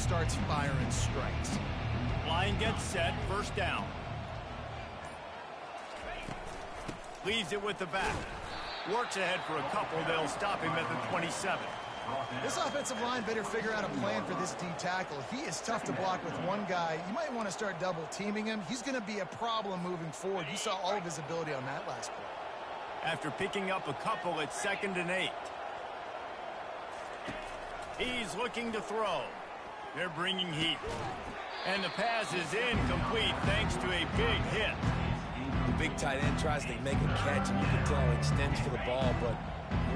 starts firing strikes. Line gets set, first down. Leaves it with the back. Works ahead for a couple. They'll stop him at the 27. This offensive line better figure out a plan for this D tackle. He is tough to block with one guy. You might want to start double teaming him. He's going to be a problem moving forward. You saw all of his ability on that last play. After picking up a couple, it's 2nd and 8. He's looking to throw. They're bringing heat. And the pass is incomplete thanks to a big hit. The big tight end tries to make a catch, and you can tell it extends for the ball, but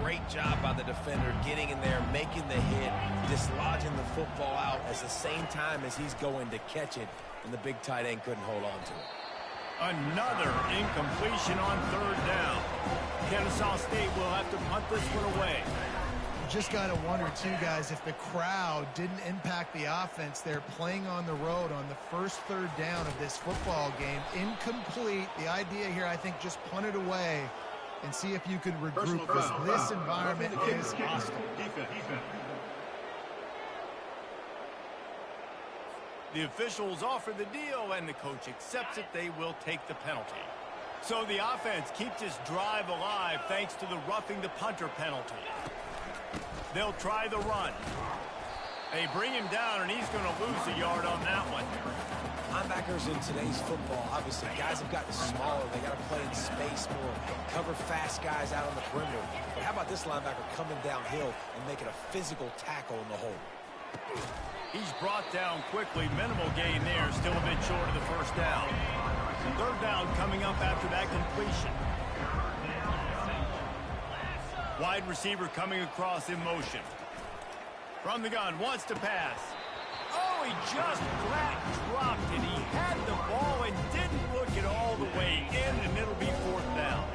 great job by the defender getting in there, making the hit, dislodging the football out at the same time as he's going to catch it, and the big tight end couldn't hold on to it. Another incompletion on 3rd down. Kennesaw State will have to punt this one away. Just got to wonder, too, guys, if the crowd didn't impact the offense. They're playing on the road on the first 3rd down of this football game. Incomplete. The idea here, I think, just punt it away and see if you can regroup, because this environment is hostile. The officials offer the deal, and the coach accepts it. They will take the penalty. So the offense keeps this drive alive thanks to the roughing the punter penalty. They'll try the run. They bring him down, and he's going to lose a yard on that one. Linebackers in today's football, obviously, guys have gotten smaller. They got to play in space more, cover fast guys out on the perimeter. But how about this linebacker coming downhill and making a physical tackle in the hole? He's brought down quickly. Minimal gain there, still a bit short of the first down. 3rd down coming up after that completion. Wide receiver coming across in motion. From the gun, wants to pass. Oh, he just flat dropped it. He had the ball and didn't look it all the way in, and it'll be 4th down.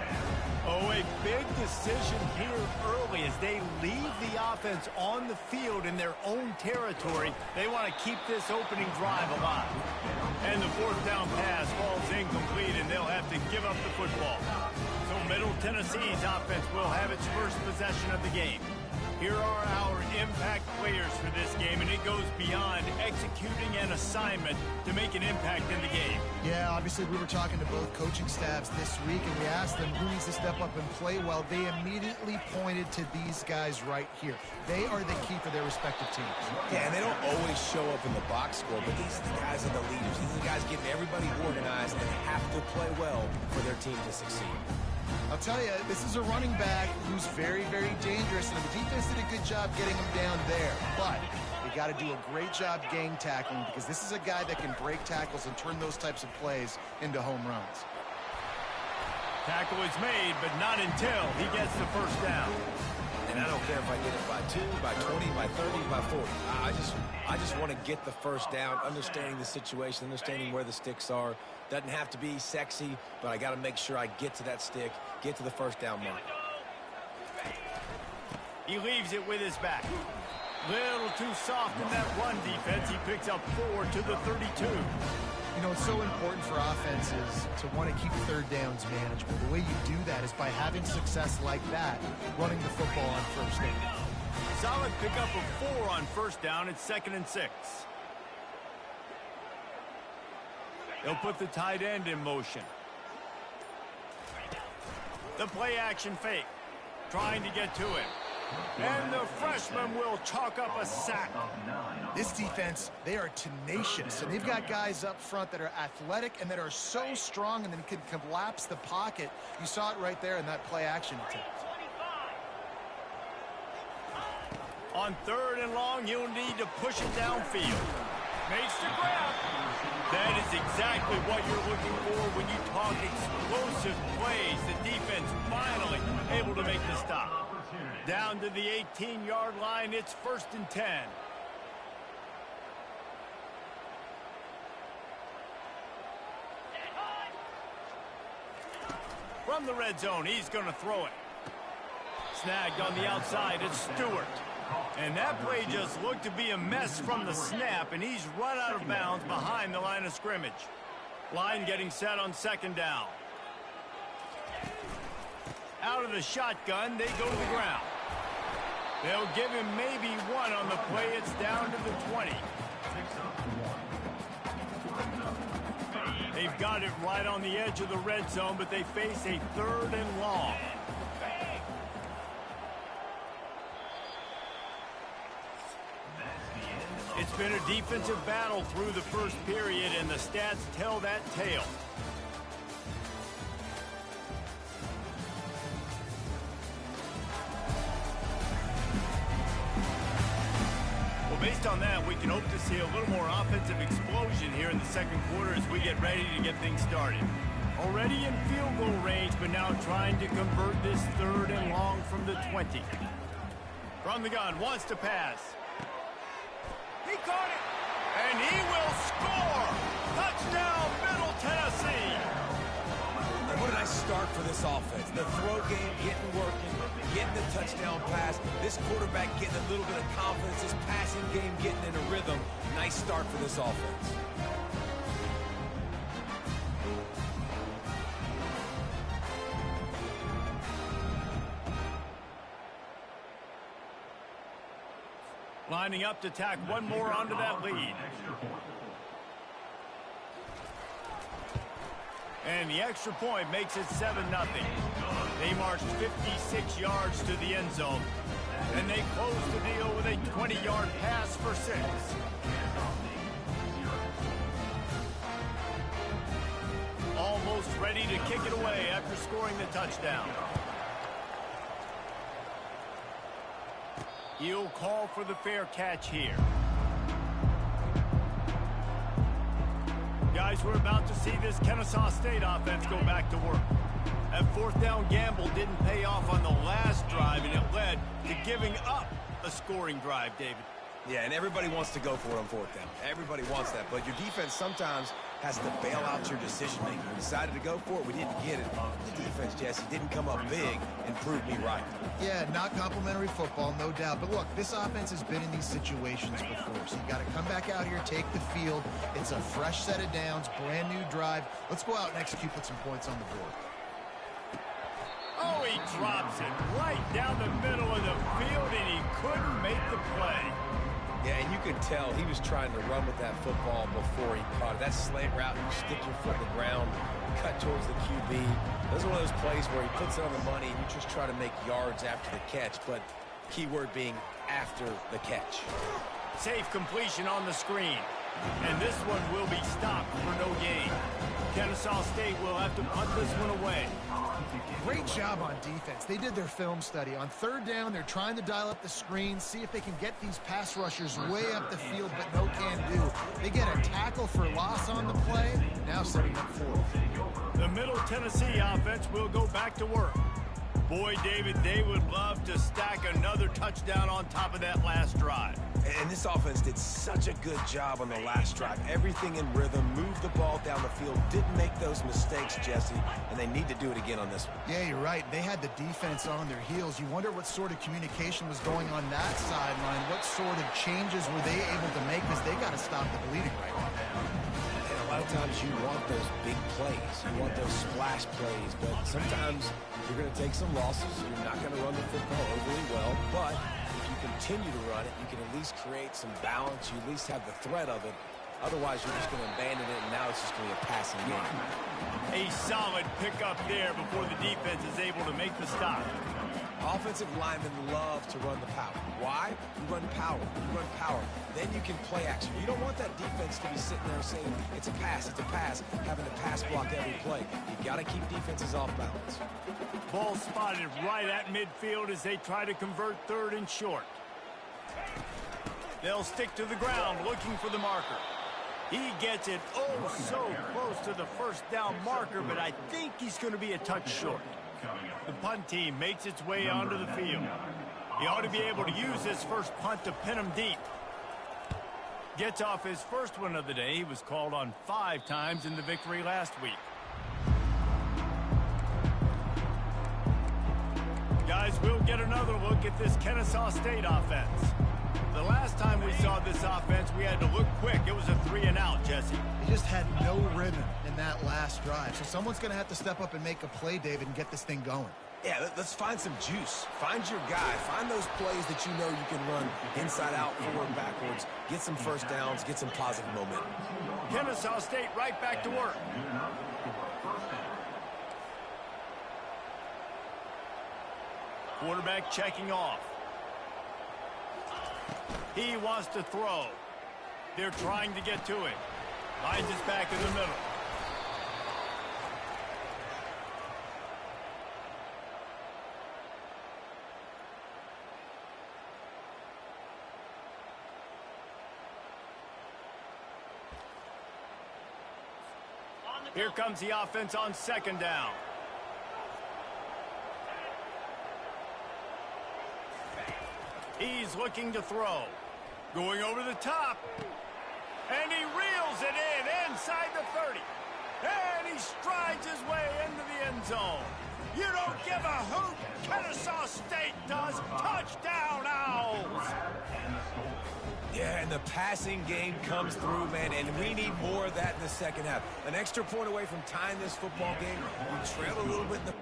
Oh, a big decision here early as they leave the offense on the field in their own territory. They want to keep this opening drive alive. And the 4th down pass falls incomplete, and they'll have to give up the football. So Middle Tennessee's offense will have its first possession of the game. Here are our impact players for this game, and it goes beyond executing an assignment to make an impact in the game. Yeah, obviously we were talking to both coaching staffs this week, and we asked them who needs to step up and play well. They immediately pointed to these guys right here. They are the key for their respective teams. Yeah, and they don't always show up in the box score, but these are the guys that are the leaders. These are the guys getting everybody organized and have to play well for their team to succeed. I'll tell you, this is a running back who's very, very dangerous, and the defense did a good job getting him down there. But they got to do a great job gang tackling, because this is a guy that can break tackles and turn those types of plays into home runs. Tackle is made, but not until he gets the first down. And I don't care if I get it by 2, by 20, by 30, by 40. I just want to get the first down, understanding the situation, understanding where the sticks are. Doesn't have to be sexy, but I got to make sure I get to that stick, get to the first down mark. He leaves it with his back. Little too soft in that run defense. He picks up 4 to the 32. You know, it's so important for offenses to want to keep 3rd downs manageable. The way you do that is by having success like that, running the football on 1st down. Solid pickup of 4 on 1st down. It's 2nd and 6. They'll put the tight end in motion. The play action fake. Trying to get to him. And the freshman will chalk up a sack. This defense, they are tenacious, and they've got guys up front that are athletic and that are so strong and then can collapse the pocket. You saw it right there in that play action attempt. On 3rd and long, you'll need to push it downfield. Makes the grab. That is exactly what you're looking for when you talk explosive plays. The defense finally able to make the stop. Down to the 18-yard line, it's 1st and 10. From the red zone, he's going to throw it. Snagged on the outside, it's Stewart. And that play just looked to be a mess from the snap, and he's run out of bounds behind the line of scrimmage. Line getting set on 2nd down. Out of the shotgun, they go to the ground. They'll give him maybe 1 on the play. It's down to the 20. They've got it right on the edge of the red zone, but they face a 3rd and long. It's been a defensive battle through the first period, and the stats tell that tale. Well, based on that, we can hope to see a little more offensive explosion here in the second quarter as we get ready to get things started. Already in field goal range, but now trying to convert this 3rd and long from the 20. From the gun, wants to pass. He caught it, and he will score! Touchdown, Middle Tennessee! And what a nice start for this offense. The throw game getting working, getting the touchdown pass. This quarterback getting a little bit of confidence. This passing game getting in a rhythm. Nice start for this offense. Lining up to tack one more onto that lead. And the extra point makes it 7-0. They marched 56 yards to the end zone. And they close the deal with a 20-yard pass for 6. Almost ready to kick it away after scoring the touchdown. He'll call for the fair catch here. Guys, we're about to see this Kennesaw State offense go back to work. That 4th down gamble didn't pay off on the last drive, and it led to giving up a scoring drive, David. Yeah, and everybody wants to go for it on 4th down. Everybody wants that, but your defense sometimes has to bail out your decision-making. We decided to go for it. We didn't get it. The defense, Jesse, didn't come up big and prove me right. Yeah, not complimentary football, no doubt. But look, this offense has been in these situations before, so you got to come back out here, take the field. It's a fresh set of downs, brand new drive. Let's go out and execute, put some points on the board. Oh, he drops it right down the middle of the field, and he couldn't make the play. Yeah, and you could tell he was trying to run with that football before he caught it. That slant route, you stick your foot in the ground, cut towards the QB. Those are one of those plays where he puts it on the money, and you just try to make yards after the catch, but key word being after the catch. Safe completion on the screen. And this one will be stopped for no gain. Kennesaw State will have to punt this one away. Great job on defense. They did their film study. On 3rd down, they're trying to dial up the screen, see if they can get these pass rushers way up the field, but no can do. They get a tackle for loss on the play, now setting up 4th. The Middle Tennessee offense will go back to work. Boy, David, they would love to stack another touchdown on top of that last drive. And this offense did such a good job on the last drive. Everything in rhythm, moved the ball down the field, didn't make those mistakes, Jesse, and they need to do it again on this one. Yeah, you're right. They had the defense on their heels. You wonder what sort of communication was going on that sideline. What sort of changes were they able to make, because they got to stop the bleeding right now. And a lot of times you want those big plays. You want those splash plays, but sometimes you're going to take some losses. You're not going to run the football overly well, but if you continue to run it, you can at least create some balance. You at least have the threat of it. Otherwise, you're just going to abandon it, and now it's just going to be a passing game. A solid pickup there before the defense is able to make the stop. Offensive linemen love to run the power. Why? You run power. You run power. Then you can play action. You don't want that defense to be sitting there saying, it's a pass, having to pass block every play. You got to keep defenses off balance. Ball spotted right at midfield as they try to convert 3rd and short. They'll stick to the ground looking for the marker. He gets it oh so close to the 1st down marker, but I think he's going to be a touch short. The punt team makes its way onto the field. He ought to be able to use this first punt to pin him deep. Gets off his first one of the day. He was called on 5 times in the victory last week. Guys, we'll get another look at this Kennesaw State offense. The last time we saw this offense, we had to look quick. It was a 3-and-out, Jesse. They just had no rhythm in that last drive. So someone's going to have to step up and make a play, David, and get this thing going. Yeah, let's find some juice. Find your guy. Find those plays that you know you can run inside out, forward, backwards. Get some first downs. Get some positive momentum. Kennesaw State right back to work. Quarterback checking off. He wants to throw. They're trying to get to it. Finds his back in the middle. Here comes the offense on second down. He's looking to throw. Going over the top. And he reels it in inside the 30. And he strides his way into the end zone. You don't give a hoot. Kennesaw State does. Touchdown, Owls. Yeah, and the passing game comes through, man, and we need more of that in the second half. An extra point away from tying this football game. We trailed a little bit in the...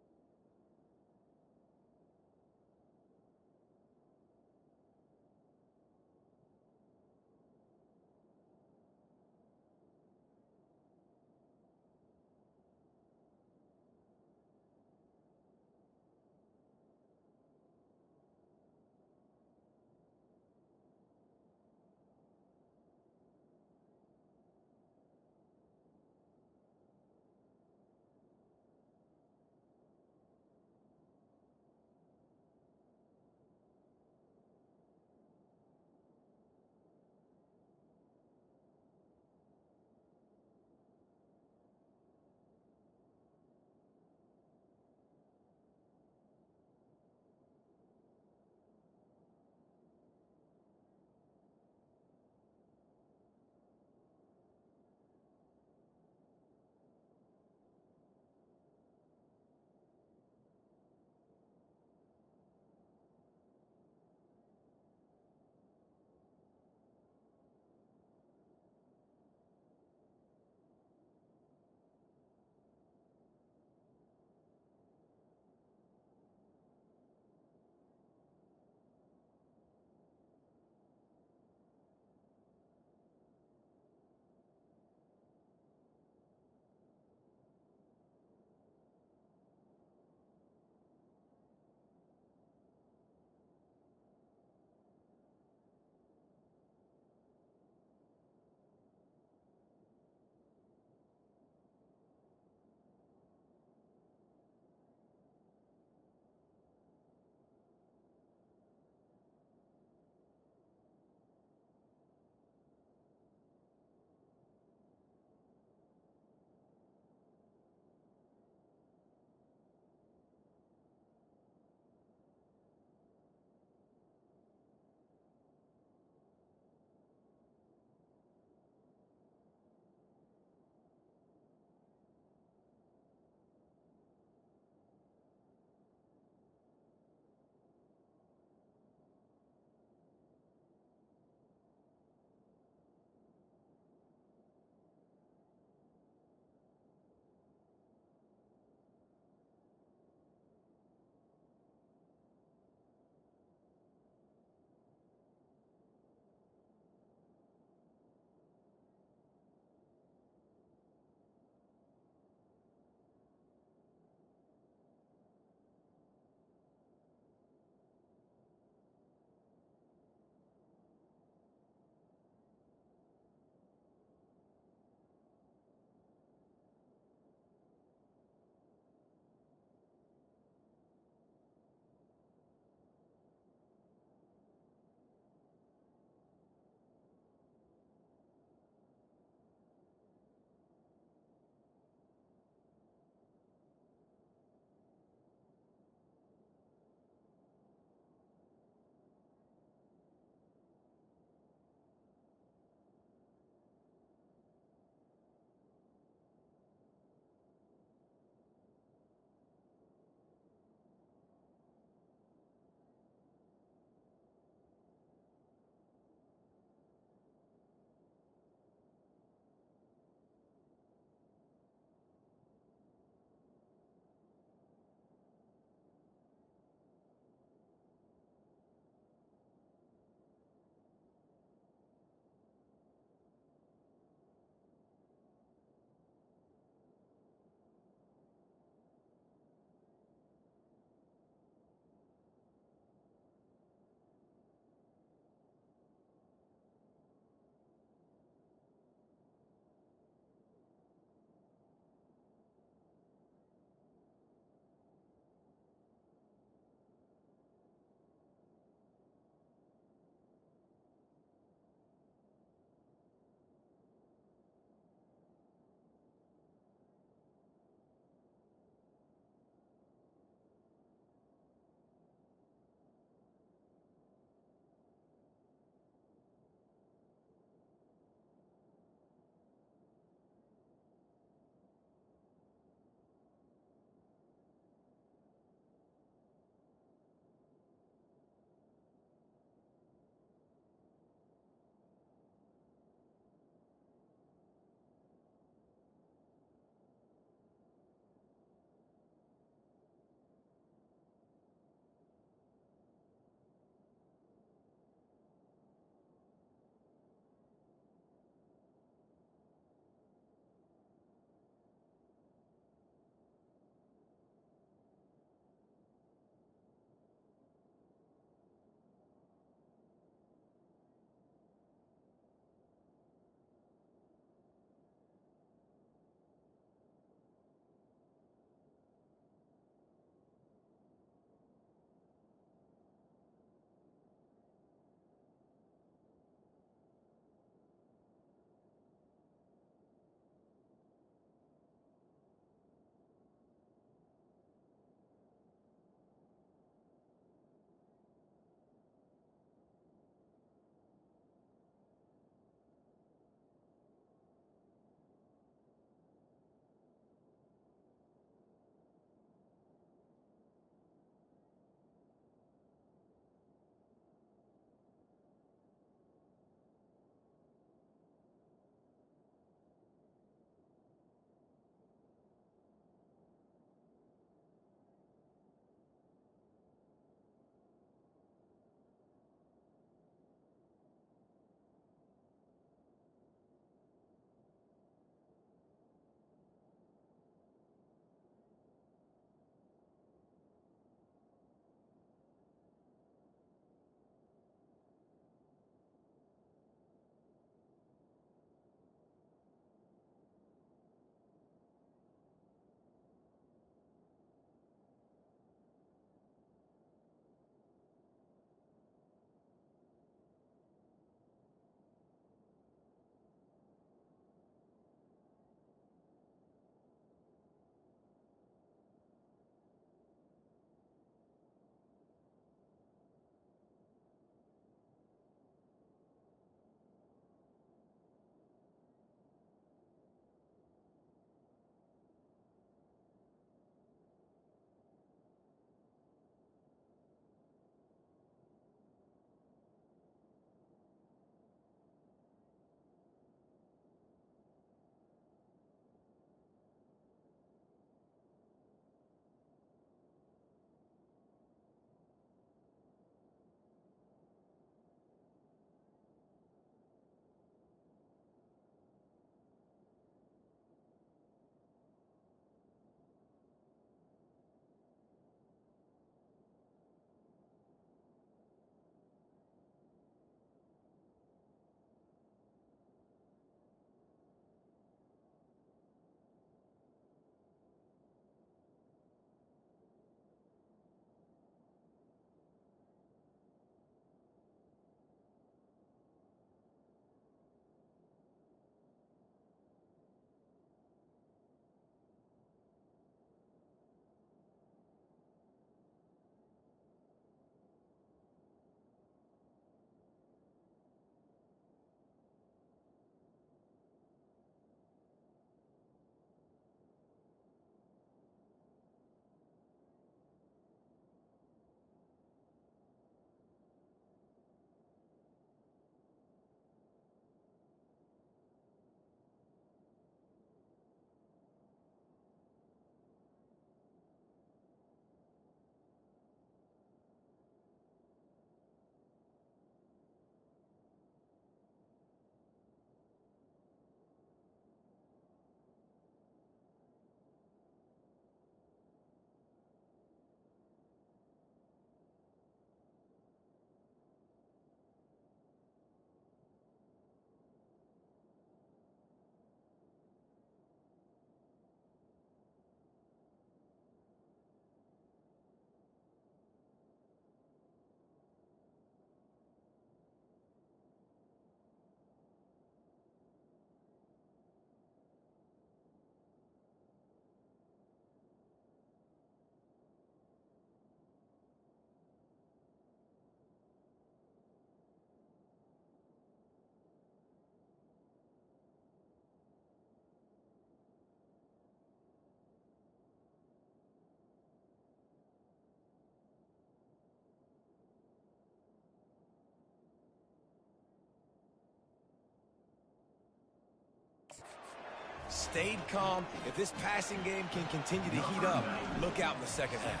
stayed calm. If this passing game can continue to heat up, look out in the second half.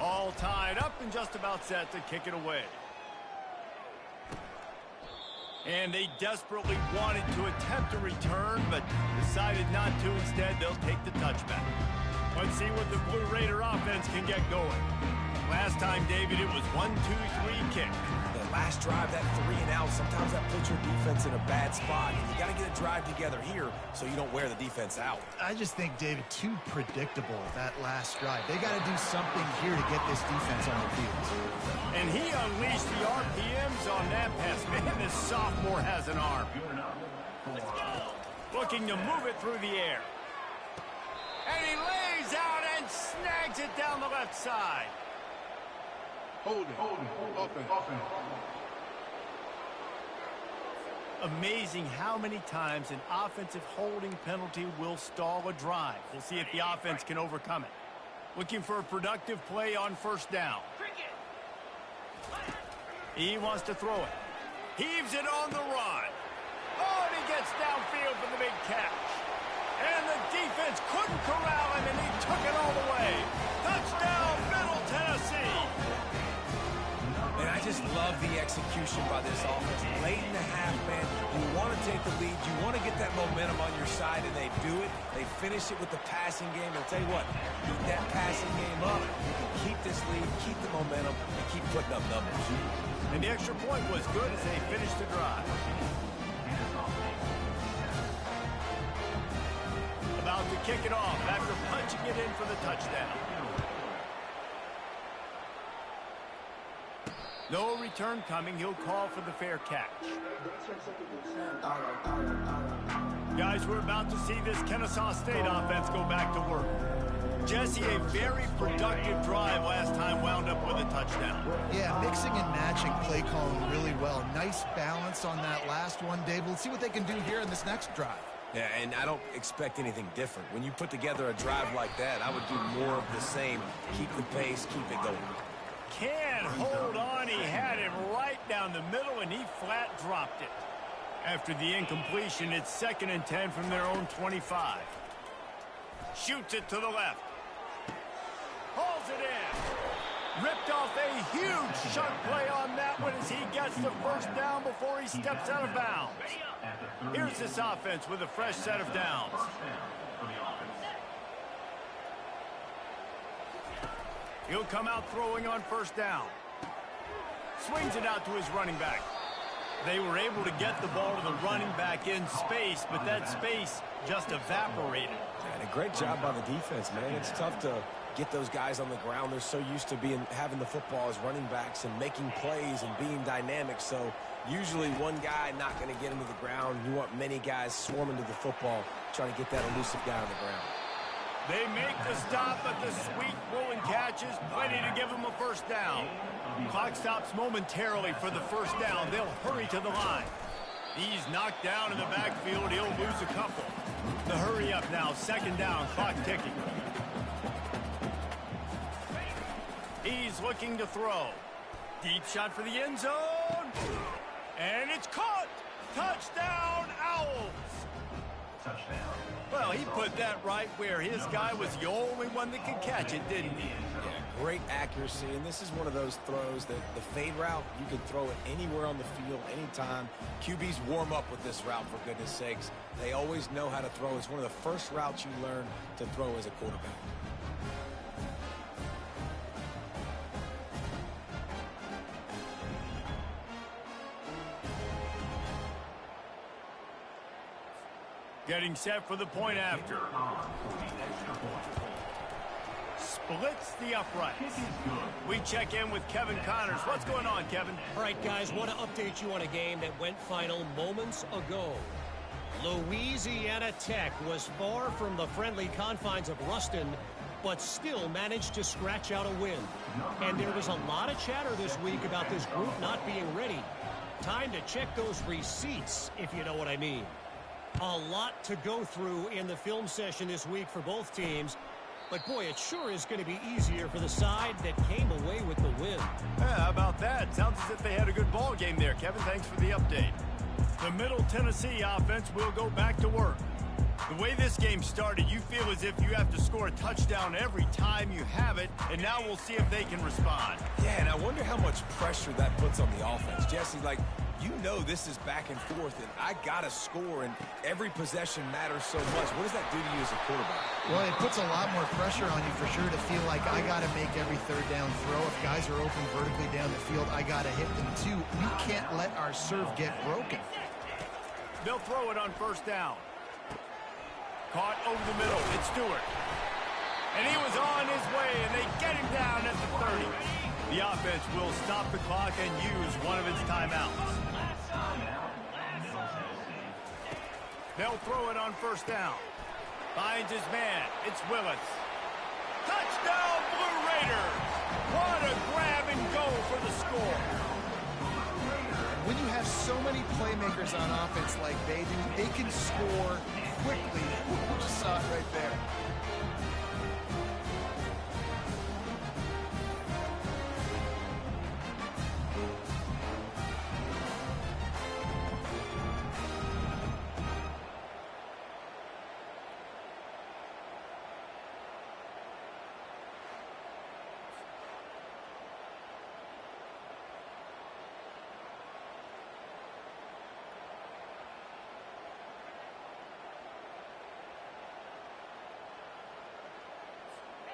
All tied up and just about set to kick it away. And they desperately wanted to attempt a return, but decided not to. Instead, they'll take the touchback. Let's see what the Blue Raider offense can get going. Last time, David, it was 1-2-3 kick. The last drive, that 3 and out, sometimes that puts your defense in a bad spot. And you got to get a drive together here so you don't wear the defense out. I just think, David, too predictable that last drive. They got to do something here to get this defense on the field. And he unleashed the RPMs on that pass. Man, this sophomore has an arm. Looking to move it through the air. And he lays out and snags it down the left side. Hold it. Offense. Amazing how many times an offensive holding penalty will stall a drive. We'll see if the offense can overcome it. Looking for a productive play on first down. He wants to throw it. Heaves it on the run. Oh, and he gets downfield for the big catch. And the defense couldn't corral him, and he took it all the way. Touchdown, Middle Tennessee. And I just love the execution by this offense. Late in the half, man, you want to take the lead. You want to get that momentum on your side, and they do it. They finish it with the passing game. I'll tell you what, keep that passing game up. You can keep this lead, keep the momentum, and keep putting up numbers. And the extra point was good as they finished the drive. About to kick it off after punching it in for the touchdown. No return coming. He'll call for the fair catch. Guys, we're about to see this Kennesaw State offense go back to work. Jesse, a very productive drive last time wound up with a touchdown. Yeah, mixing and matching play calling really well. Nice balance on that last one, Dave. We'll see what they can do here in this next drive. Yeah, and I don't expect anything different. When you put together a drive like that, I would do more of the same. Keep the pace, keep it going. Can't hold on. He had him right down the middle, and he flat dropped it. After the incompletion, it's 2nd and 10 from their own 25. Shoots it to the left. Hauls it in. Ripped off a huge chunk play on that one as he gets the first down before he steps out of bounds. Here's this offense with a fresh set of downs. He'll come out throwing on first down. Swings it out to his running back. They were able to get the ball to the running back in space, but that space just evaporated. And a great job by the defense, man. It's tough to get those guys on the ground. They're so used to having the football as running backs and making plays and being dynamic. So usually one guy not going to get him to the ground. You want many guys swarming to the football, trying to get that elusive guy on the ground. They make the stop, but the sweet rolling catch is plenty to give them a first down. Clock stops momentarily for the first down. They'll hurry to the line. He's knocked down in the backfield. He'll lose a couple. The hurry up now. 2nd down. Clock ticking. He's looking to throw. Deep shot for the end zone. And it's caught. Touchdown, Owls. Touchdown. Well, he put that right where his guy was the only one that could catch it, didn't he? Yeah, great accuracy, and this is one of those throws that the fade route, you can throw it anywhere on the field, anytime. QBs warm up with this route, for goodness sakes. They always know how to throw. It's one of the first routes you learn to throw as a quarterback. Getting set for the point after. Splits the uprights. We check in with Kevin Connors. What's going on, Kevin? All right, guys, want to update you on a game that went final moments ago. Louisiana Tech was far from the friendly confines of Ruston, but still managed to scratch out a win. And there was a lot of chatter this week about this group not being ready. Time to check those receipts, if you know what I mean. A lot to go through in the film session this week for both teams. But, boy, it sure is going to be easier for the side that came away with the win. Yeah, how about that? Sounds as if they had a good ball game there, Kevin. Thanks for the update. The Middle Tennessee offense will go back to work. The way this game started, you feel as if you have to score a touchdown every time you have it, and now we'll see if they can respond. Yeah, and I wonder how much pressure that puts on the offense. Jesse, like, you know this is back and forth, and I got to score, and every possession matters so much. What does that do to you as a quarterback? Well, it puts a lot more pressure on you for sure to feel like I got to make every third down throw. If guys are open vertically down the field, I got to hit them too. We can't let our serve get broken. They'll throw it on first down. Caught over the middle. It's Stewart. And he was on his way, and they get him down at the 30. The offense will stop the clock and use one of its timeouts. They'll throw it on first down. Finds his man. It's Willis. Touchdown, Blue Raiders! What a grab and go for the score. When you have so many playmakers on offense like they do, they can score quickly. Just saw it right there.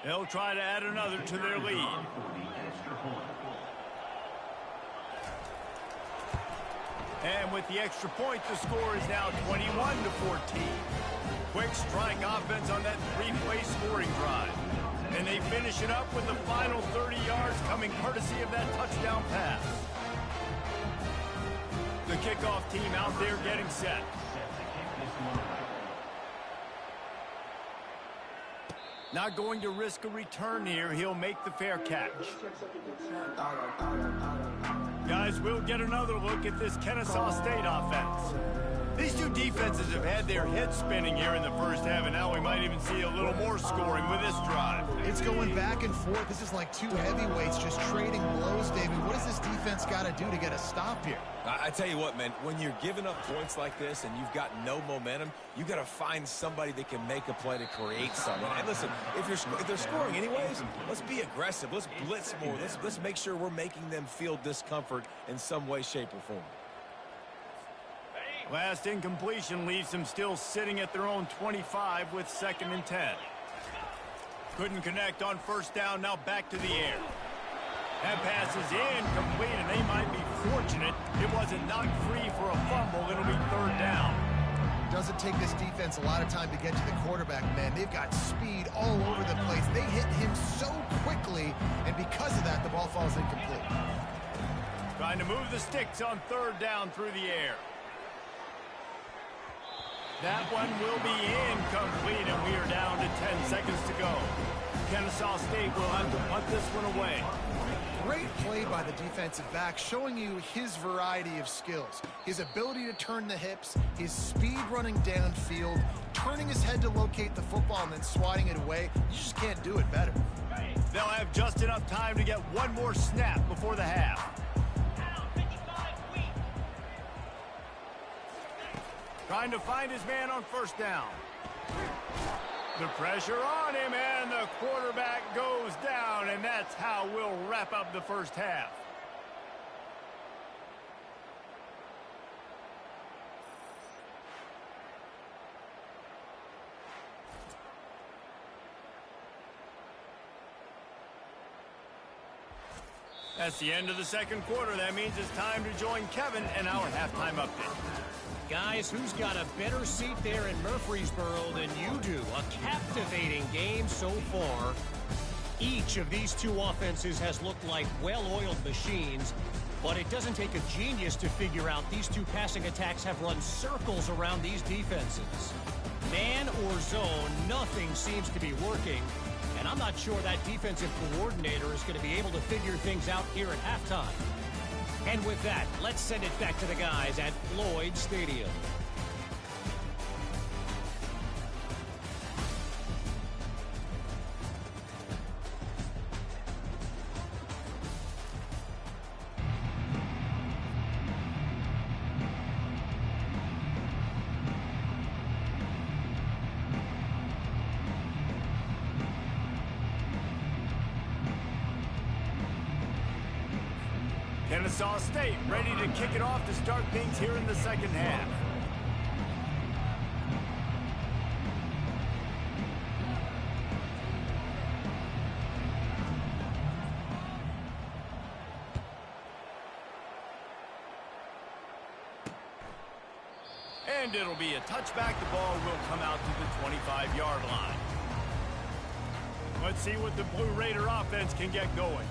They'll try to add another to their lead. And with the extra point, the score is now 21-14. Quick strike offense on that three-play scoring drive. And they finish it up with the final 30 yards coming courtesy of that touchdown pass. The kickoff team out there getting set. Not going to risk a return here. He'll make the fair catch. Guys, we'll get another look at this Kennesaw State offense. These two defenses have had their heads spinning here in the first half, and now we might even see a little more scoring with this drive. It's going back and forth. This is like two heavyweights just trading blows, David. What does this defense got to do to get a stop here? I tell you what, man, when you're giving up points like this and you've got no momentum, you got to find somebody that can make a play to create something. And listen, if they're scoring anyways, let's be aggressive. Let's blitz more. Let's make sure we're making them feel discomfort in some way, shape, or form. Last incompletion leaves them still sitting at their own 25 with 2nd and 10. Couldn't connect on first down, now back to the air. That pass is incomplete, and they might be fortunate it wasn't knocked free for a fumble. It'll be 3rd down. Doesn't take this defense a lot of time to get to the quarterback, man. They've got speed all over the place. They hit him so quickly, and because of that, the ball falls incomplete. Trying to move the sticks on 3rd down through the air. That one will be incomplete, and we are down to 10 seconds to go. Kennesaw State will have to punt this one away. Great play by the defensive back, showing you his variety of skills. His ability to turn the hips, his speed running downfield, turning his head to locate the football and then swatting it away. You just can't do it better. They'll have just enough time to get one more snap before the half. Trying to find his man on first down. The pressure on him, and the quarterback goes down, and that's how we'll wrap up the first half. That's the end of the second quarter. That means it's time to join Kevin and our halftime update. Guys, who's got a better seat there in Murfreesboro than you do? A captivating game so far. Each of these two offenses has looked like well-oiled machines, but it doesn't take a genius to figure out these two passing attacks have run circles around these defenses. Man or zone, nothing seems to be working, and I'm not sure that defensive coordinator is going to be able to figure things out here at halftime. And with that, let's send it back to the guys at Floyd Stadium. Kennesaw State ready to kick it off to start things here in the second half. And it'll be a touchback. The ball will come out to the 25-yard line. Let's see what the Blue Raider offense can get going.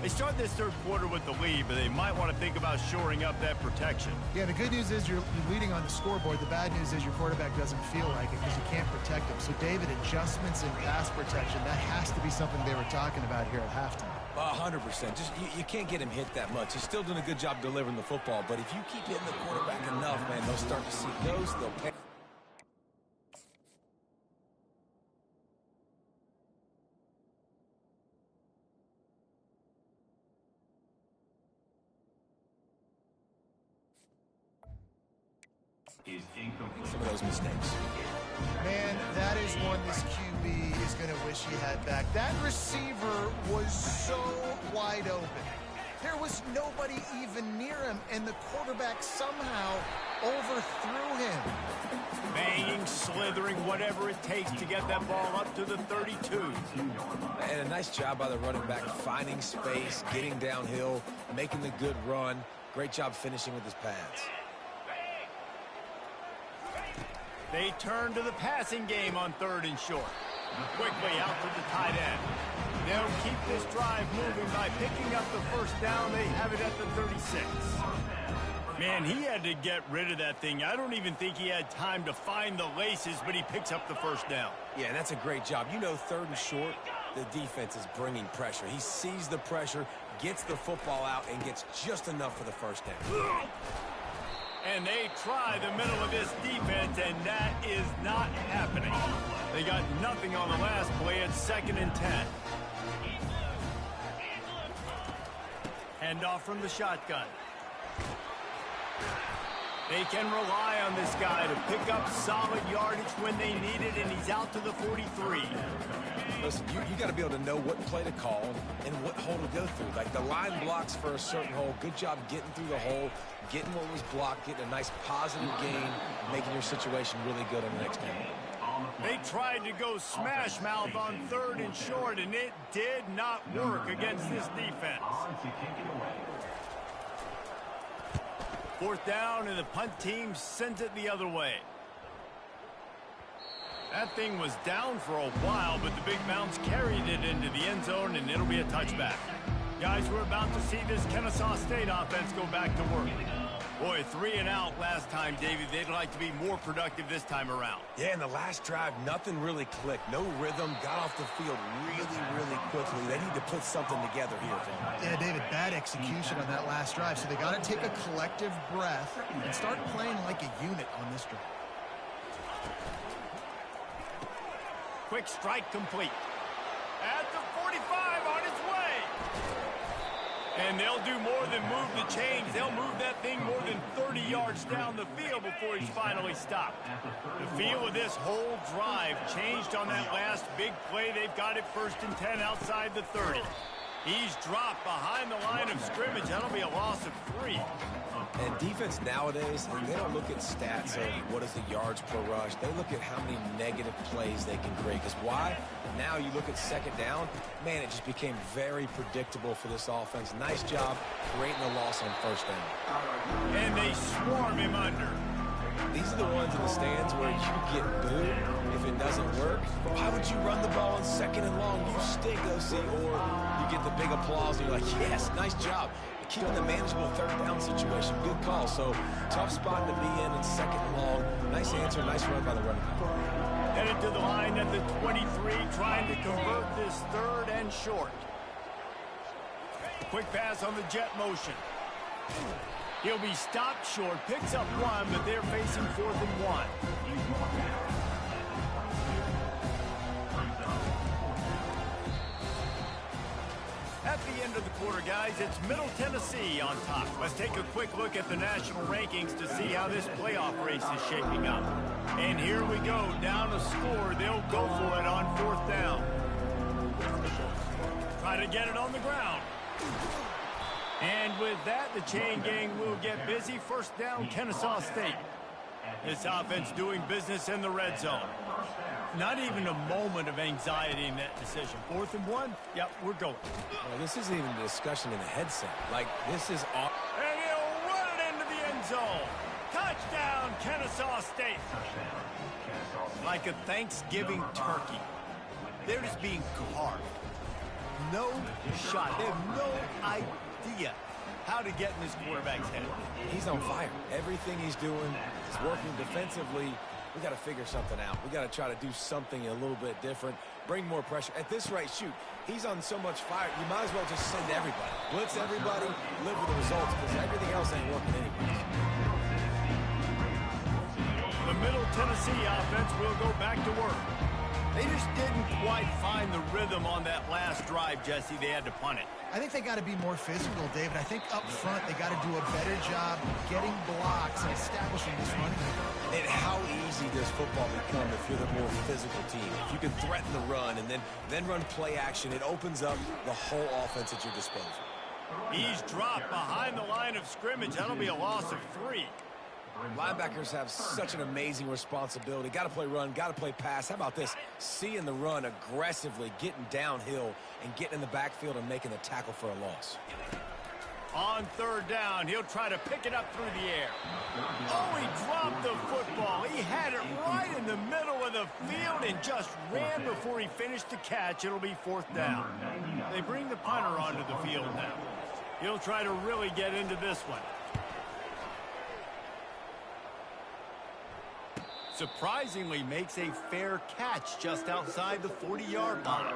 They start this third quarter with the lead, but they might want to think about shoring up that protection. Yeah, the good news is you're leading on the scoreboard. The bad news is your quarterback doesn't feel like it because you can't protect him. So, David, adjustments in pass protection, that has to be something they were talking about here at halftime. 100%. Just you can't get him hit that much. He's still doing a good job delivering the football, but if you keep hitting the quarterback enough, man, they'll start to see those. They'll pay. Some of those mistakes. Man, that is one this QB is going to wish he had back. That receiver was so wide open. There was nobody even near him, and the quarterback somehow overthrew him. Banging, slithering, whatever it takes to get that ball up to the 32. And a nice job by the running back, finding space, getting downhill, making the good run. Great job finishing with his pads. They turn to the passing game on 3rd and short. Quickly out to the tight end. They'll keep this drive moving by picking up the first down. They have it at the 36. Man, he had to get rid of that thing. I don't even think he had time to find the laces, but he picks up the first down. Yeah, that's a great job. You know, 3rd and short, the defense is bringing pressure. He sees the pressure, gets the football out, and gets just enough for the first down. And they try the middle of this defense, and that is not happening. They got nothing on the last play. It's 2nd and 10. Handoff from the shotgun. They can rely on this guy to pick up solid yardage when they need it, and he's out to the 43. Listen, you got to be able to know what play to call and what hole to go through. Like the line blocks for a certain hole. Good job getting through the hole, getting what was blocked, getting a nice positive gain, making your situation really good on the next game. They tried to go smash mouth on 3rd and short, and it did not work against this defense. 4th down, and the punt team sent it the other way. That thing was down for a while, but the big bounce carried it into the end zone, and it'll be a touchback. Guys, we're about to see this Kennesaw State offense go back to work. Boy, 3 and out last time, David. They'd like to be more productive this time around. Yeah, in the last drive, nothing really clicked. No rhythm, got off the field really quickly. They need to put something together here, Tom. Yeah, David, bad execution on that last drive, so they got to take a collective breath and start playing like a unit on this drive. Quick strike complete. At the 45 on its way. And they'll do more than move the chains. They'll move that thing more than 30 yards down the field before he's finally stopped. The feel of this whole drive changed on that last big play. They've got it 1st and 10 outside the 30. He's dropped behind the line of scrimmage. That'll be a loss of 3. And defense nowadays, they don't look at stats of what is the yards per rush. They look at how many negative plays they can create. Because why? Now you look at 2nd down, man, it just became very predictable for this offense. Nice job creating the loss on 1st down. And they swarm him under. These are the ones in the stands where you get booed if it doesn't work. Why would you run the ball on 2nd and long? You stink, OC. Or you get the big applause and you're like, yes, nice job. Keeping the manageable 3rd down situation. Good call. So tough spot to be in 2nd and long. Nice answer, nice run by the running back. Headed to the line at the 23, trying to convert this 3rd and short. Quick pass on the jet motion. He'll be stopped short, picks up 1, but they're facing 4th and 1. At the end of the quarter, guys, it's Middle Tennessee on top. Let's take a quick look at the national rankings to see how this playoff race is shaping up. And here we go, down a score. They'll go for it on 4th down. Try to get it on the ground. And with that, the chain gang will get busy. First down, Kennesaw State. This offense doing business in the red zone. Not even a moment of anxiety in that decision. 4th and 1, yep, we're going. Well, this isn't even a discussion in the headset. Like, this is all. And he'll run it into the end zone. Touchdown, Kennesaw State. Like a Thanksgiving turkey. They're just being carved. No shot. They have no idea how to get in this quarterback's head. He's on fire. Everything he's doing is working defensively. We got to figure something out. We got to try to do something a little bit different. Bring more pressure. At this rate, shoot, he's on so much fire. You might as well just send everybody. Blitz everybody, live with the results, because everything else ain't working anyways. The Middle Tennessee offense will go back to work. They just didn't quite find the rhythm on that last drive, Jesse. They had to punt it. I think they got to be more physical, David. I think up front they got to do a better job getting blocks and establishing this running game. And how easy does football become if you're the more physical team? If you can threaten the run and then run play action, it opens up the whole offense at your disposal. He's dropped behind the line of scrimmage. That'll be a loss of 3. Linebackers have such an amazing responsibility. Got to play run, got to play pass. How about this? Seeing the run aggressively, getting downhill, and getting in the backfield and making the tackle for a loss. On 3rd down, he'll try to pick it up through the air. Oh, he dropped the football. He had it right in the middle of the field and just ran before he finished the catch. It'll be 4th down. They bring the punter onto the field now. He'll try to really get into this one. Surprisingly makes a fair catch just outside the 40-yard line.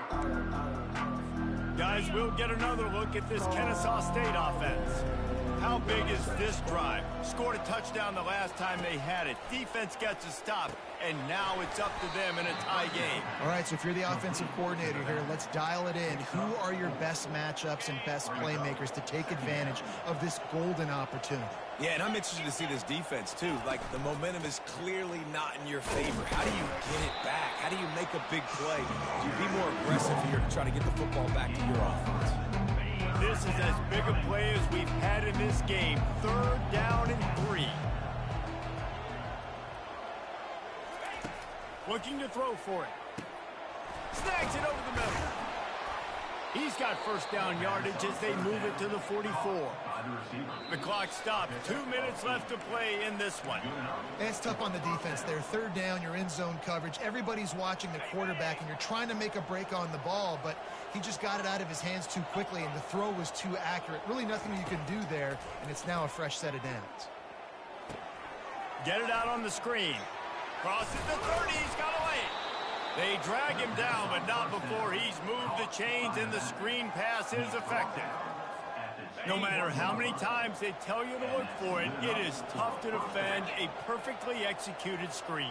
Guys, we'll get another look at this Kennesaw State offense. How big is this drive? Scored a touchdown the last time they had it. Defense gets a stop, and now it's up to them in a tie game. All right, so if you're the offensive coordinator here, let's dial it in. Who are your best matchups and best playmakers to take advantage of this golden opportunity? Yeah, and I'm interested to see this defense, too. Like, the momentum is clearly not in your favor. How do you get it back? How do you make a big play? Do you be more aggressive here to try to get the football back to your offense? This is as big a play as we've had in this game. 3rd down and 3. Looking to throw for it. Snags it over the middle. He's got first down yardage as they move it to the 44. The clock stopped. 2 minutes left to play in this one. And it's tough on the defense there. 3rd down, you're in zone coverage. Everybody's watching the quarterback, and you're trying to make a break on the ball, but he just got it out of his hands too quickly, and the throw was too accurate. Really nothing you can do there, and it's now a fresh set of downs. Get it out on the screen. Crosses the 30. He's got a lane. They drag him down, but not before he's moved the chains, and the screen pass is effective. No matter how many times they tell you to look for it, it is tough to defend a perfectly executed screen.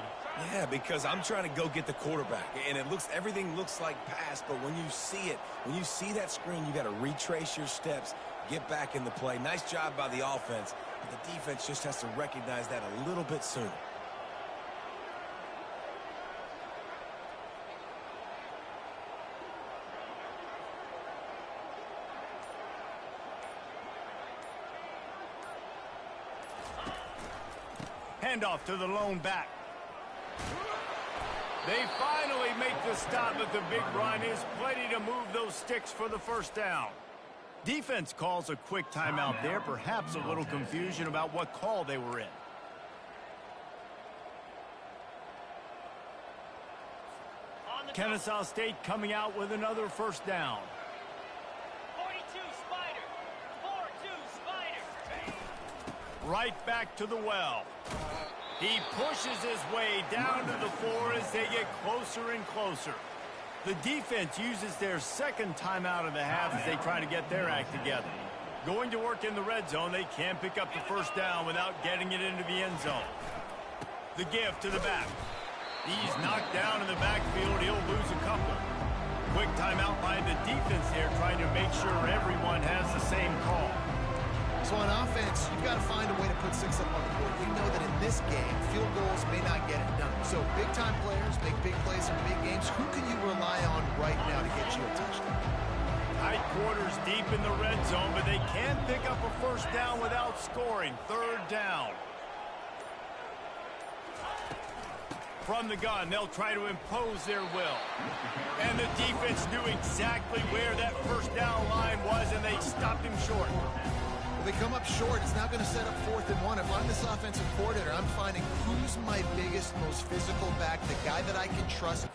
Yeah, because I'm trying to go get the quarterback, and everything looks like pass, but when you see it, when you see that screen, you got to retrace your steps, get back in the play. Nice job by the offense, but the defense just has to recognize that a little bit sooner. Handoff to the lone back. They finally make the stop, but the big run is plenty to move those sticks for the first down. Defense calls a quick timeout there, perhaps a little confusion about what call they were in. Kennesaw State coming out with another first down. 42 Spider. 42 Spider. Right back to the well. He pushes his way down to the 4 as they get closer and closer. The defense uses their second timeout of the half as they try to get their act together. Going to work in the red zone, they can't pick up the first down without getting it into the end zone. The give to the back. He's knocked down in the backfield. He'll lose a couple. Quick timeout by the defense here, trying to make sure everyone has the same call. So on offense, you've got to find a way to put 6 up on the board. You know that in this game, field goals may not get it done. So big-time players make big plays in big games. Who can you rely on right now to get you a touchdown? Tight quarters deep in the red zone, but they can pick up a first down without scoring. Third down. From the gun, they'll try to impose their will. And the defense knew exactly where that first down line was, and they stopped him short. Well, they come up short. It's now going to set up 4th and 1. If I'm this offensive coordinator, I'm finding who's my biggest, most physical back, the guy that I can trust.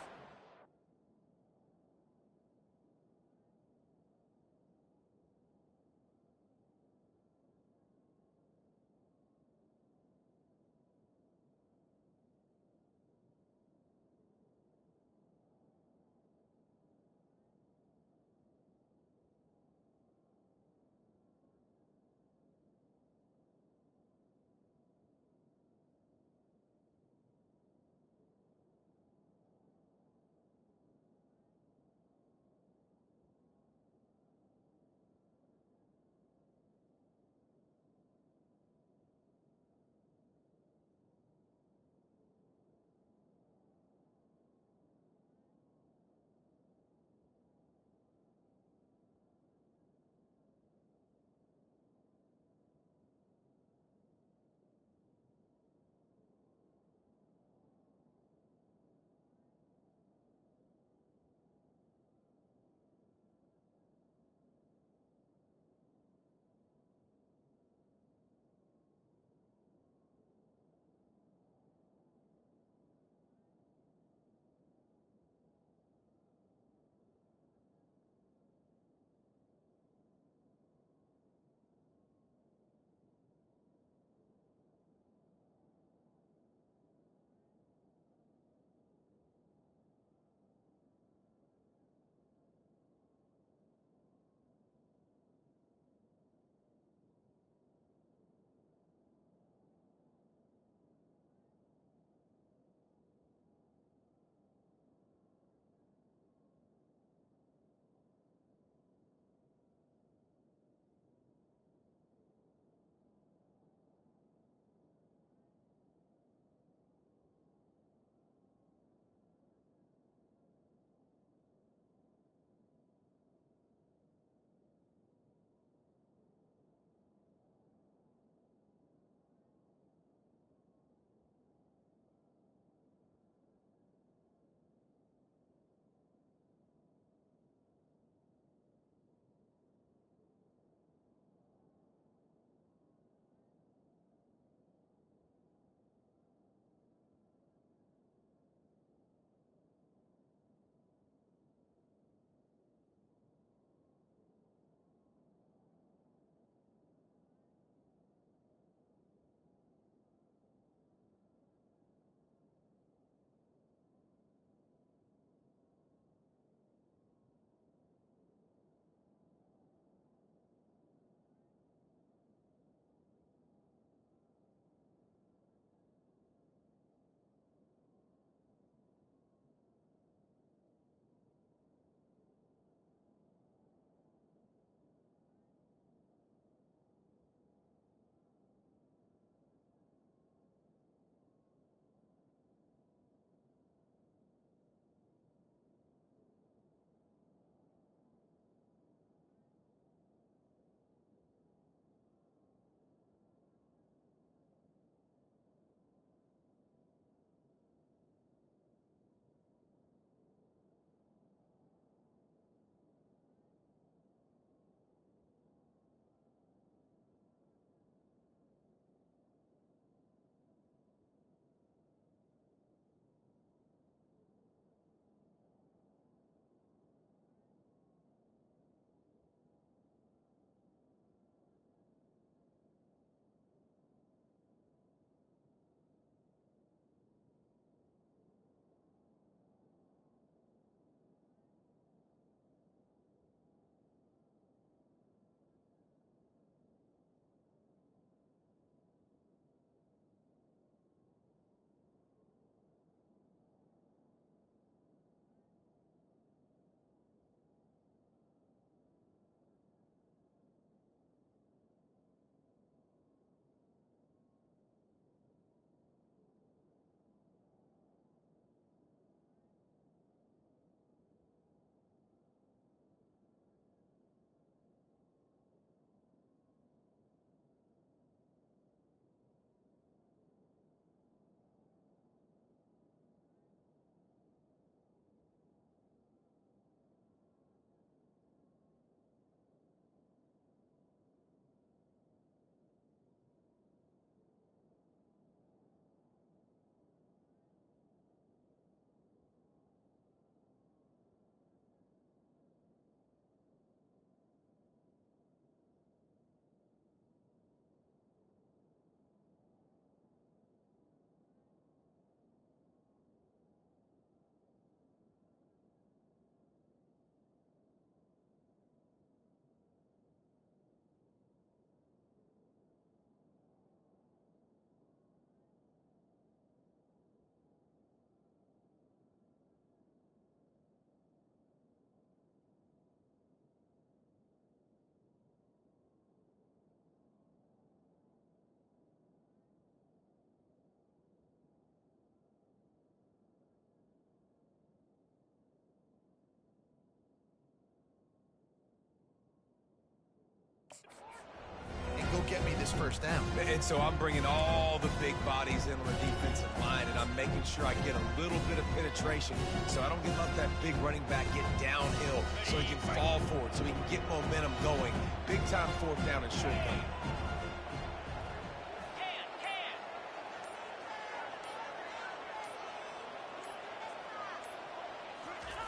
this first down. And so I'm bringing all the big bodies in on the defensive line, and I'm making sure I get a little bit of penetration so I don't let that big running back get downhill so he can fall forward, so he can get momentum going. Big time fourth down and short game.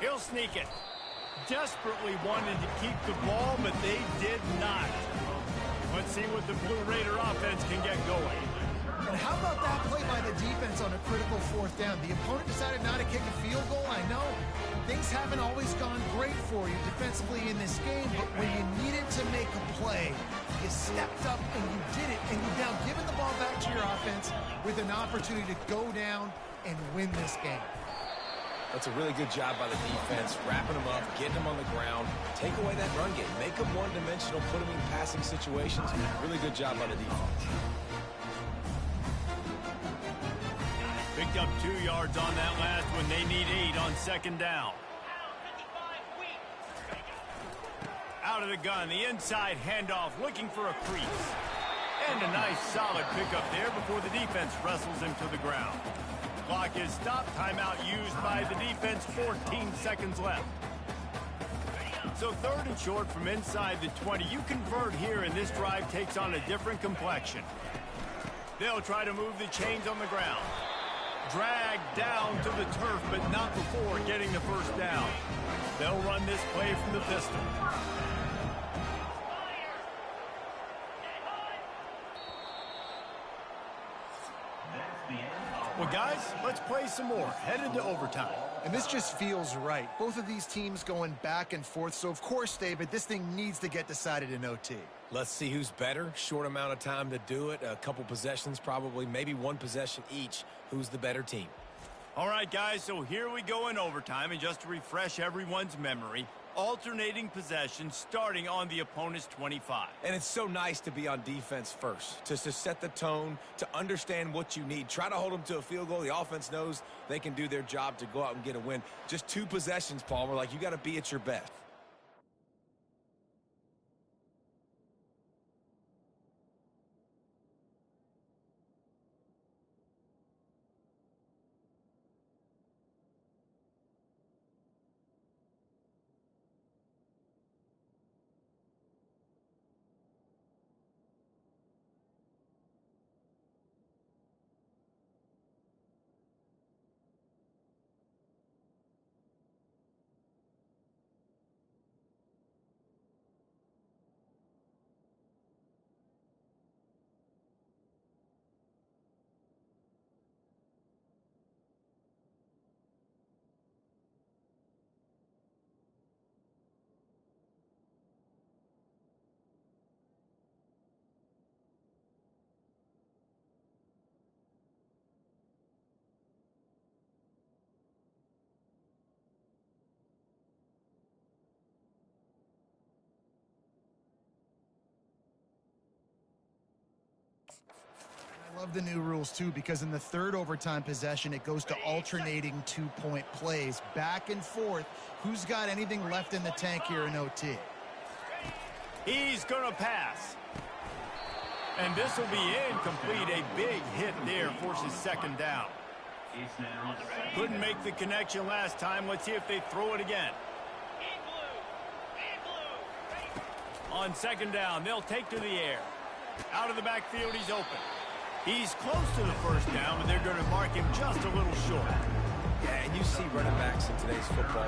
He'll sneak it. Desperately wanted to keep the ball, but they did not. Let's see what the Blue Raider offense can get going. And how about that play by the defense on a critical fourth down? The opponent decided not to kick a field goal. I know things haven't always gone great for you defensively in this game, but when you needed to make a play, you stepped up and you did it, and you've now given the ball back to your offense with an opportunity to go down and win this game. That's a really good job by the defense, wrapping them up, getting them on the ground, take away that run game, make them one-dimensional, put them in passing situations. Really good job by the defense. Picked up 2 yards on that last one. They need 8 on second down. Out of the gun, the inside handoff, looking for a crease. And a nice solid pickup there before the defense wrestles him to the ground. Clock is stopped. Timeout used by the defense. 14 seconds left. So 3rd and short from inside the 20. You convert here, and this drive takes on a different complexion. They'll try to move the chains on the ground. Dragged down to the turf, but not before getting the first down. They'll run this play from the pistol. Well, guys, let's play some more. Headed to overtime. And this just feels right. Both of these teams going back and forth. So, of course, David, this thing needs to get decided in OT. Let's see who's better. Short amount of time to do it. A couple possessions probably, maybe one possession each. Who's the better team? All right, guys, so here we go in overtime. And just to refresh everyone's memory, alternating possessions starting on the opponent's 25. And it's so nice to be on defense first, to set the tone, to understand what you need. Try to hold them to a field goal. The offense knows they can do their job to go out and get a win. Just 2 possessions, Palmer, like you got to be at your best. I love the new rules, too, because in the 3rd overtime possession, it goes to alternating 2-point plays. Back and forth. Who's got anything left in the tank here in OT? He's going to pass. And this will be incomplete. A big hit there forces second down. Couldn't make the connection last time. Let's see if they throw it again. On second down, they'll take to the air. Out of the backfield, he's open. He's close to the first down, but they're going to mark him just a little short. Yeah, and you see running backs in today's football.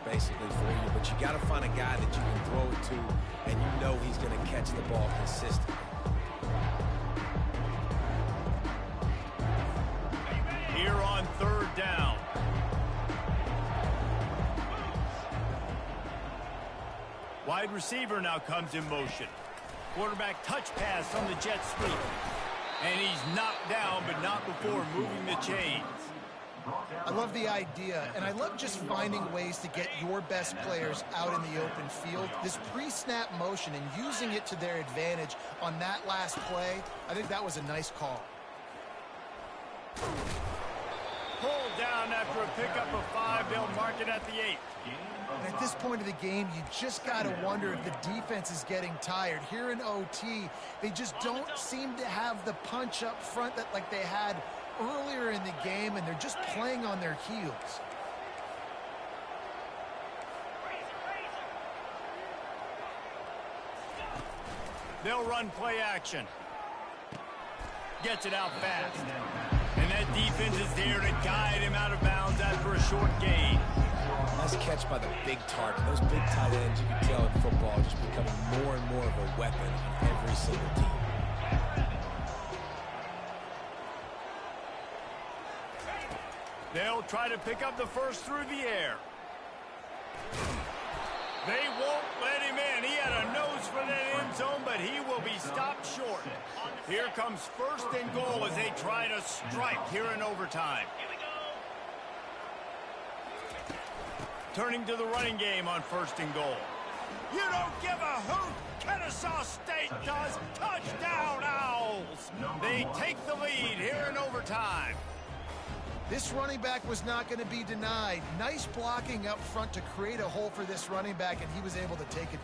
basically for you, but you got to find a guy that you can throw it to, and you know he's going to catch the ball consistently. Here on third down. Wide receiver now comes in motion. Quarterback touch pass from the jet sweep. And he's knocked down, but not before moving the chains. I love the idea, and I love just finding ways to get your best players out in the open field. This pre-snap motion and using it to their advantage on that last play, I think that was a nice call. Pulled down after a pickup of 5. They'll mark it at the 8. And at this point of the game, you just got to wonder if the defense is getting tired. Here in OT, they just don't seem to have the punch up front that like they had earlier in the game, and they're just playing on their heels. They'll run play action. Gets it out fast. And that defense is there to guide him out of bounds after a short gain. Nice catch by the big target. Those big tight ends, you can tell in football, are just becoming more and more of a weapon on every single team. They'll try to pick up the first through the air. They won't let him in. He had a nose for that end zone, but he will be stopped short. Here comes first and goal as they try to strike here in overtime. Turning to the running game on first and goal. You don't give a hoot. Kennesaw State does. Touchdown, Owls. They take the lead here in overtime. This running back was not going to be denied. Nice blocking up front to create a hole for this running back, and he was able to take it.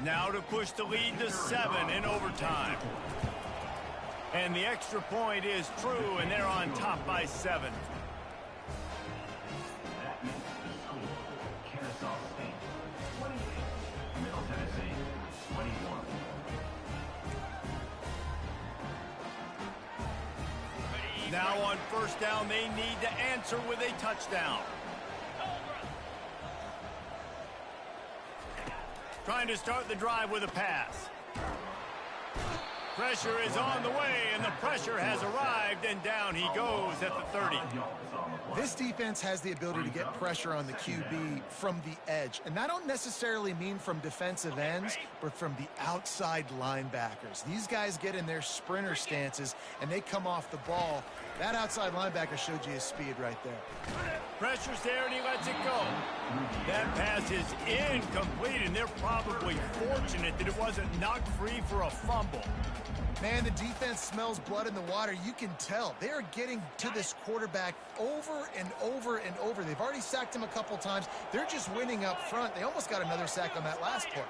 Now to push the lead to 7 in overtime. And the extra point is true, and they're on top by 7. Now on first down, they need to answer with a touchdown. Trying to start the drive with a pass. Pressure is on the way, and the pressure has arrived, and down he goes at the 30. This defense has the ability to get pressure on the QB from the edge. And I don't necessarily mean from defensive ends, but from the outside linebackers. These guys get in their sprinter stances, and they come off the ball. That outside linebacker showed you his speed right there. Pressure's there, and he lets it go. That pass is incomplete, and they're probably fortunate that it wasn't knocked free for a fumble. Man, the defense smells blood in the water. You can tell. They are getting to this quarterback over and over and over. They've already sacked him a couple times. They're just winning up front. They almost got another sack on that last play.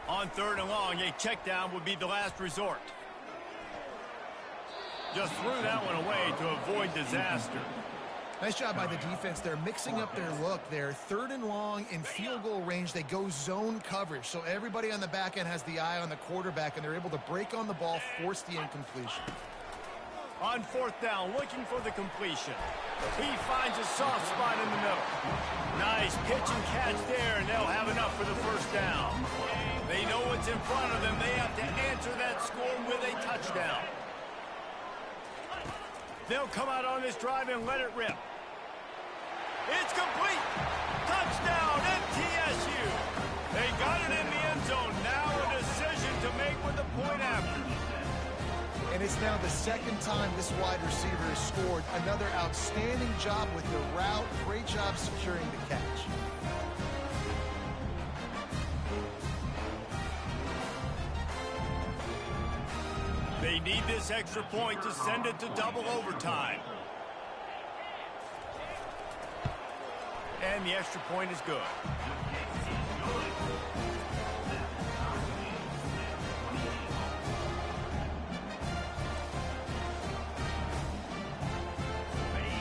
On 3rd and long, a check down would be the last resort. Just threw that one away to avoid disaster. Nice job by the defense. They're mixing up their look. They're 3rd and long in field goal range. They go zone coverage. So everybody on the back end has the eye on the quarterback, and they're able to break on the ball, force the incompletion. On 4th down, looking for the completion. He finds a soft spot in the middle. Nice pitch and catch there, and they'll have enough for the first down. They know what's in front of them. They have to answer that score with a touchdown. They'll come out on this drive and let it rip. It's complete. Touchdown, MTSU. They got it in the end zone. Now a decision to make with the point after. And it's now the 2nd time this wide receiver has scored. Another outstanding job with the route. Great job securing the catch. They need this extra point to send it to double overtime. And the extra point is good.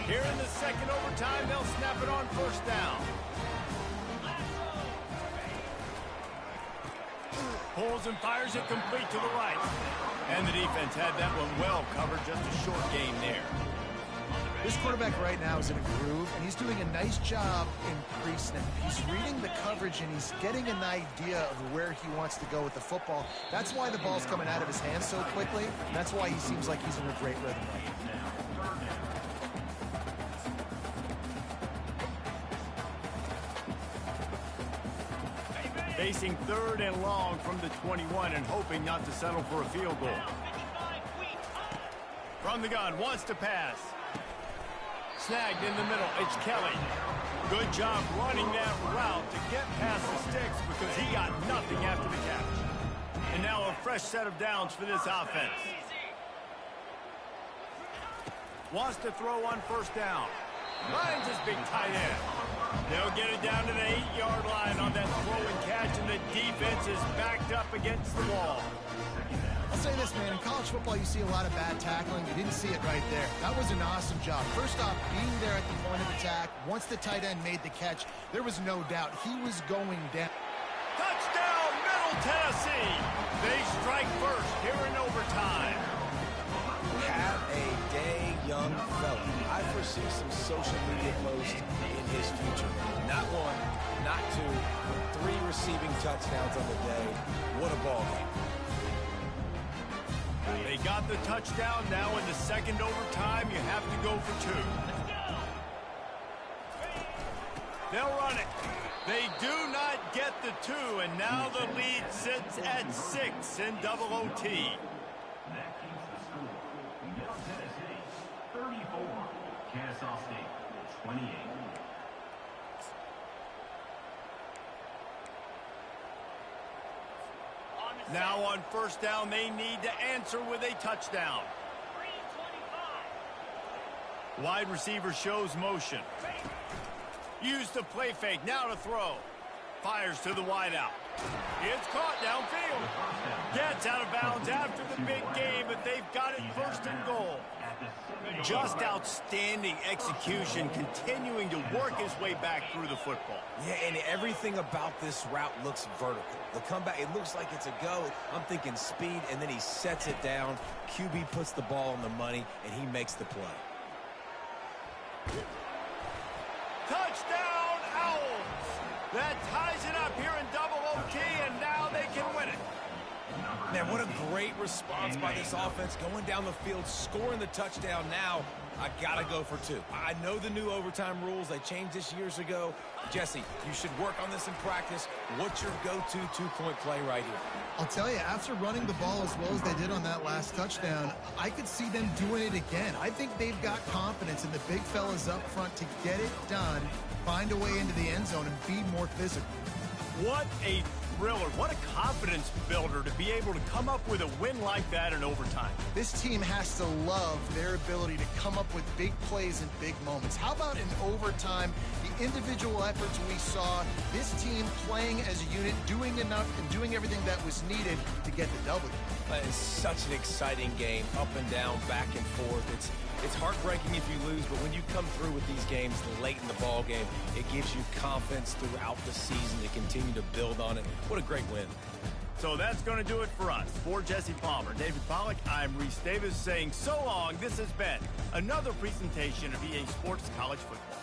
Here in the 2nd overtime, they'll snap it on 1st down. Pulls and fires it complete to the right. And the defense had that one well covered, just a short game there. This quarterback right now is in a groove, and he's doing a nice job in pre-snap. He's reading the coverage, and he's getting an idea of where he wants to go with the football. That's why the ball's coming out of his hands so quickly, and that's why he seems like he's in a great rhythm right now. Facing 3rd and long from the 21 and hoping not to settle for a field goal. From the gun, wants to pass. Snagged in the middle, it's Kelly. Good job running that route to get past the sticks because he got nothing after the catch. And now a fresh set of downs for this offense. Wants to throw on 1st down. Finds his big tight end. They'll get it down to the 8-yard line on that throw and catch, and the defense is backed up against the wall. I'll say this, man. In college football, you see a lot of bad tackling. You didn't see it right there. That was an awesome job. First off, being there at the point of attack. Once the tight end made the catch, there was no doubt he was going down. Touchdown, Middle Tennessee. They strike first here in overtime. Have a day, young fella. I foresee some social media posts in his future. Not 1, not 2, but 3 receiving touchdowns on the day. What a ball game. They got the touchdown. Now in the 2nd overtime, you have to go for 2. They'll run it. They do not get the 2, and now the lead sits at 6 in double OT. Now on 1st down, they need to answer with a touchdown. Wide receiver shows motion. Use the play fake, now to throw. Fires to the wideout. It's caught downfield. Gets out of bounds after the big game, but they've got it first and goal. Just outstanding execution, continuing to work his way back through the football. Yeah, and everything about this route looks vertical. The comeback, it looks like it's a go. I'm thinking speed, and then he sets it down. QB puts the ball on the money, and he makes the play. Touchdown, Owls! That ties it up here in double OT, and now they can win it. Man, what a great response by this offense, going down the field, scoring the touchdown. Now, I got to go for two. I know the new overtime rules. They changed this years ago. Jesse, you should work on this in practice. What's your go-to two-point play right here? I'll tell you, after running the ball as well as they did on that last touchdown, I could see them doing it again. I think they've got confidence in the big fellas up front to get it done, find a way into the end zone, and be more physical. What a thriller. What a confidence builder to be able to come up with a win like that in overtime. This team has to love their ability to come up with big plays and big moments. How about in overtime, the individual efforts we saw, this team playing as a unit, doing enough and doing everything that was needed to get the W. It's such an exciting game, up and down, back and forth. It's heartbreaking if you lose, but when you come through with these games late in the ball game, it gives you confidence throughout the season to continue to build on it. What a great win. So that's going to do it for us. For Jesse Palmer, David Pollack, I'm Reese Davis saying so long. This has been another presentation of EA Sports College Football.